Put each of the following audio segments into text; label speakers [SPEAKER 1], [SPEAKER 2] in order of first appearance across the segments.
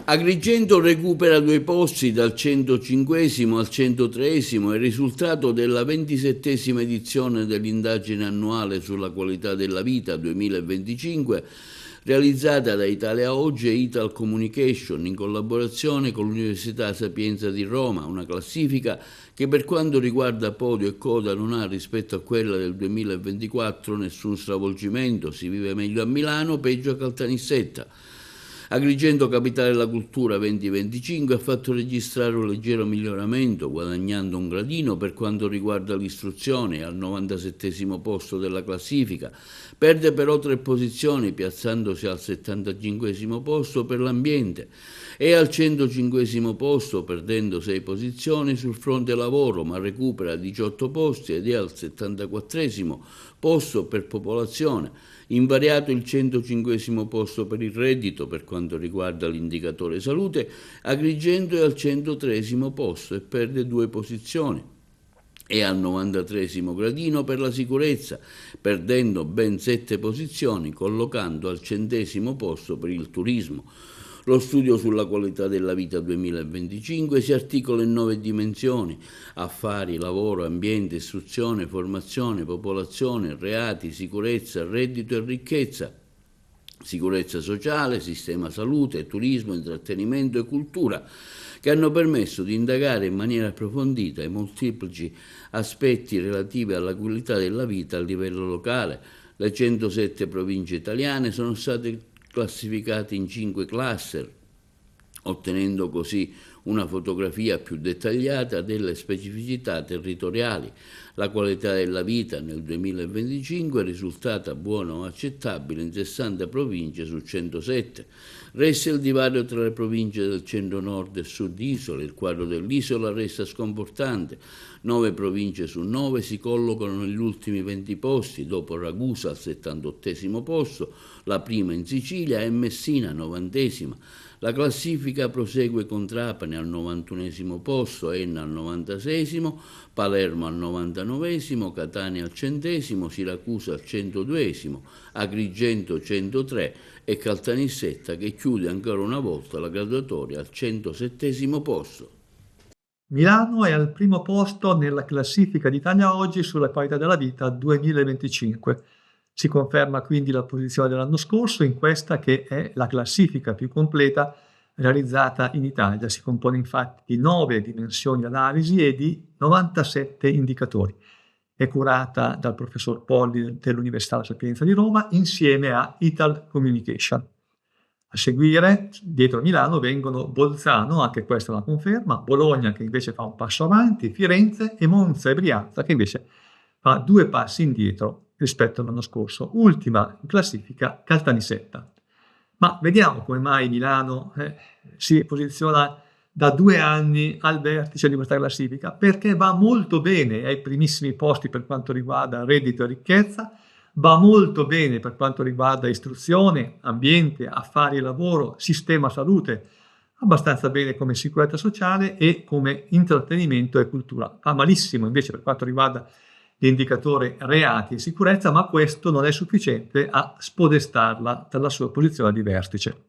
[SPEAKER 1] Agrigento recupera 2 posti dal 105° al 103°, il risultato della 27ª edizione dell'indagine annuale sulla qualità della vita 2025, realizzata da Italia Oggi e Ital Communication in collaborazione con l'Università Sapienza di Roma, una classifica che per quanto riguarda podio e coda non ha rispetto a quella del 2024 nessun stravolgimento, si vive meglio a Milano, peggio a Caltanissetta. Agrigento, capitale della cultura 2025, ha fatto registrare un leggero miglioramento, guadagnando un gradino per quanto riguarda l'istruzione, al 97° posto della classifica. Perde però 3 posizioni, piazzandosi al 75° posto per l'ambiente, e al 105° posto, perdendo 6 posizioni sul fronte lavoro, ma recupera 18 posti ed è al 74° posto per popolazione. Invariato il 105° posto per il reddito per quanto riguarda l'indicatore salute, Agrigento è al 103° posto e perde 2 posizioni. È al 93° gradino per la sicurezza, perdendo ben 7 posizioni, collocando al 100° posto per il turismo. Lo studio sulla qualità della vita 2025 si articola in 9 dimensioni: affari, lavoro, ambiente, istruzione, formazione, popolazione, reati, sicurezza, reddito e ricchezza, sicurezza sociale, sistema salute, turismo, intrattenimento e cultura, che hanno permesso di indagare in maniera approfondita i molteplici aspetti relativi alla qualità della vita a livello locale. Le 107 province italiane sono state classificati in 5 cluster, ottenendo così una fotografia più dettagliata delle specificità territoriali. La qualità della vita nel 2025 è risultata buona o accettabile in 60 province su 107. Resta il divario tra le province del centro-nord e sud-isola. Il quadro dell'isola resta sconfortante. 9 province su 9 si collocano negli ultimi 20 posti, dopo Ragusa al 78° posto, la prima in Sicilia e Messina 90°. La classifica prosegue con Trapani al 91° posto, Enna al 96°, Palermo al 99°, Catania al 100°, Siracusa al 102°, Agrigento 103 e Caltanissetta che chiude ancora una volta la graduatoria al 107° posto.
[SPEAKER 2] Milano è al primo posto nella classifica d'Italia Oggi sulla qualità della vita 2025. Si conferma quindi la posizione dell'anno scorso in questa che è la classifica più completa realizzata in Italia. Si compone infatti di 9 dimensioni analisi e di 97 indicatori. È curata dal professor Polli dell'Università La Sapienza di Roma insieme a Ital Communication. A seguire, dietro Milano, vengono Bolzano, anche questa è una conferma, Bologna che invece fa un passo avanti, Firenze e Monza e Brianza che invece fa 2 passi indietro rispetto all'anno scorso. Ultima in classifica Caltanissetta. Ma vediamo come mai Milano si posiziona da 2 anni al vertice di questa classifica, perché va molto bene ai primissimi posti per quanto riguarda reddito e ricchezza, va molto bene per quanto riguarda istruzione, ambiente, affari e lavoro, sistema salute, abbastanza bene come sicurezza sociale e come intrattenimento e cultura. Va malissimo invece per quanto riguarda l'indicatore reati e sicurezza, ma questo non è sufficiente a spodestarla dalla sua posizione di vertice.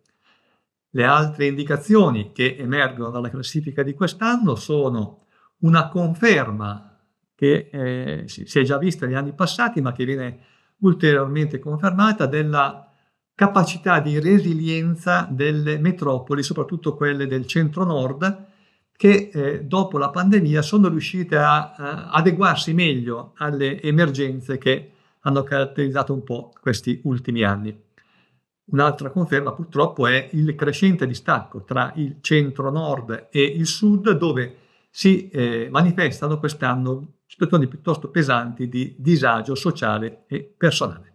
[SPEAKER 2] Le altre indicazioni che emergono dalla classifica di quest'anno sono una conferma che si è già vista negli anni passati, ma che viene ulteriormente confermata, della capacità di resilienza delle metropoli, soprattutto quelle del centro-nord, che dopo la pandemia sono riuscite a adeguarsi meglio alle emergenze che hanno caratterizzato un po' questi ultimi anni. Un'altra conferma purtroppo è il crescente distacco tra il centro-nord e il sud, dove si manifestano quest'anno situazioni piuttosto pesanti di disagio sociale e personale.